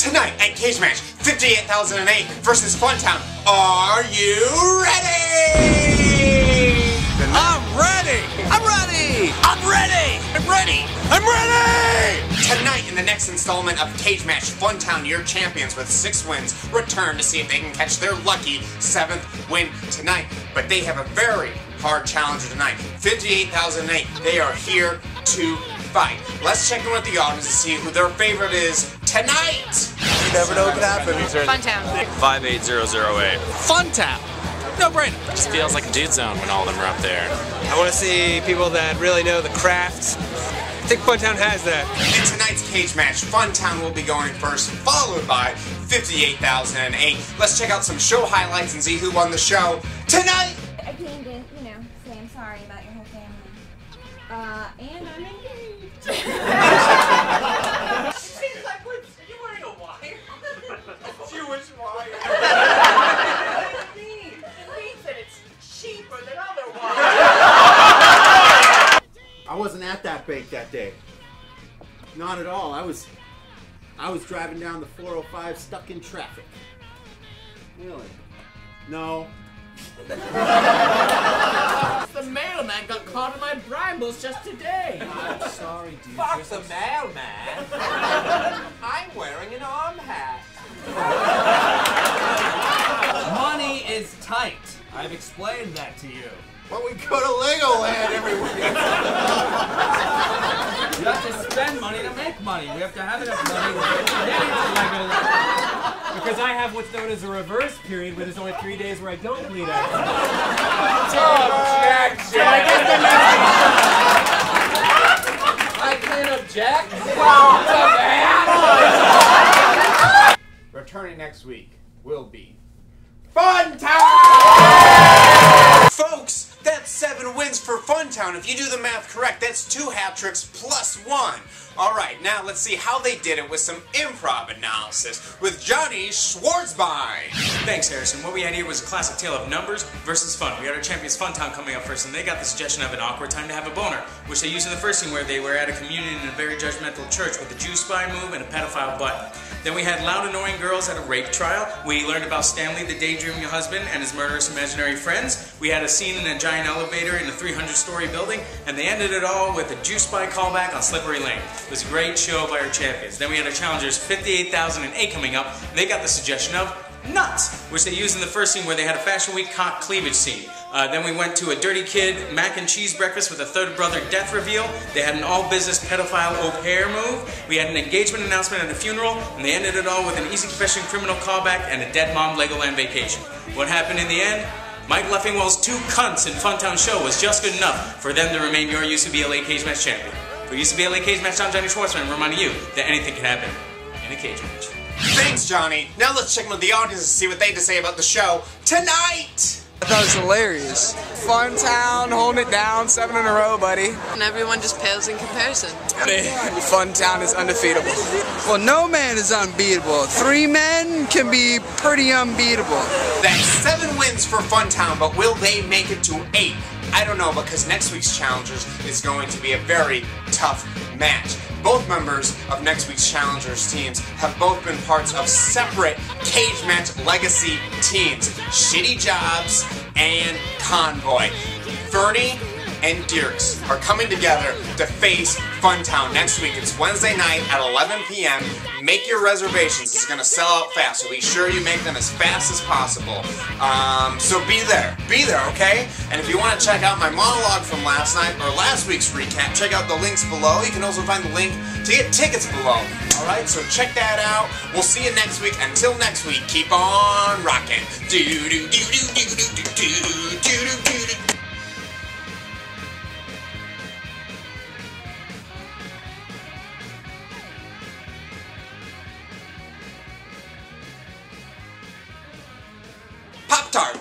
Tonight at Cagematch, 58,008 versus Funtown. Are you ready? I'm ready! I'm ready! I'm ready! I'm ready! I'm ready! Tonight in the next installment of Cagematch, Funtown, your champions with 6 wins, return to see if they can catch their lucky 7th win tonight. But they have a very hard challenger tonight. 58,008. They are here to fight. Let's check in with the audience to see who their favorite is tonight. You never know what can happen. Funtown. 58008. Funtown. No brainer. Just feels like a dude zone when all of them are up there. I want to see people that really know the craft. I think Funtown has that. In tonight's Cagematch, Funtown will be going first, followed by 58,008. Let's check out some show highlights and see who won the show tonight. I came to, say I'm sorry about your whole family. And I'm engaged. Are you wearing a wire? A Jewish wire. It means that it's cheaper than other wires. I wasn't at that bake that day. Not at all. I was driving down the 405 stuck in traffic. Really? No. The mailman got caught in my brambles just today. I'm sorry, dude. Fuck the mailman. I'm wearing an arm hat. Money is tight. I've explained that to you. Well, we go to Legoland every weekend. You have to spend money to make money. We have to have enough money to get into Legoland. Because I have what's known as a reverse period, where there's only 3 days where I don't bleed out. I can't object. Returning next week will be Funtown! Folks, that's 7 wins for Funtown. If you do the math correct, that's 2 hat tricks plus 1. Alright, now let's see how they did it with some improv analysis with Jonny Svarzbein. Thanks, Harrison. What we had here was a classic tale of numbers versus fun. We had our champions Funtown coming up first, and they got the suggestion of an awkward time to have a boner, which they used in the first scene where they were at a communion in a very judgmental church with a Jew spy move and a pedophile butt. Then we had loud, annoying girls at a rape trial. We learned about Stanley, the daydreaming husband, and his murderous imaginary friends. We had a scene in a giant elevator in a 300-story building, and they ended it all with a Jew spy callback on Slippery Lane. It was a great show by our champions. Then we had our challengers 58,008 coming up, and they got the suggestion of nuts, which they used in the first scene where they had a Fashion Week cock cleavage scene. Then we went to a dirty kid mac and cheese breakfast with a third brother death reveal. They had an all-business pedophile au pair move. We had an engagement announcement at a funeral, and they ended it all with an easy confession criminal callback and a dead mom Legoland vacation. What happened in the end? Mike Leffingwell's 2 cunts in Funtown show was just good enough for them to remain your UCB LA Cagematch champion. For UCB LA Cagematch, I'm Jonny Svarzbein, reminding you that anything can happen in a cage match. Thanks, Jonny. Now let's check in with the audience to see what they had to say about the show tonight. I thought it was hilarious. Funtown, holding it down, 7 in a row, buddy. And everyone just pales in comparison. Funtown is undefeatable. Well, no man is unbeatable. 3 men can be pretty unbeatable. That's 7 wins for Funtown, but will they make it to 8? I don't know, because next week's challengers is going to be a very tough match. Both members of next week's challengers teams have both been parts of separate Cagematch legacy teams, Shitty Jobs and Convoy. Fernie and Dirks are coming together to face Funtown next week. It's Wednesday night at 11 p.m. Make your reservations. It's going to sell out fast, so be sure you make them as fast as possible. So be there, okay? And if you want to check out my monologue from last night, or last week's recap, check out the links below. You can also find the link to get tickets below. Alright, so check that out. We'll see you next week. Until next week, keep on rocking. Pop-Tart.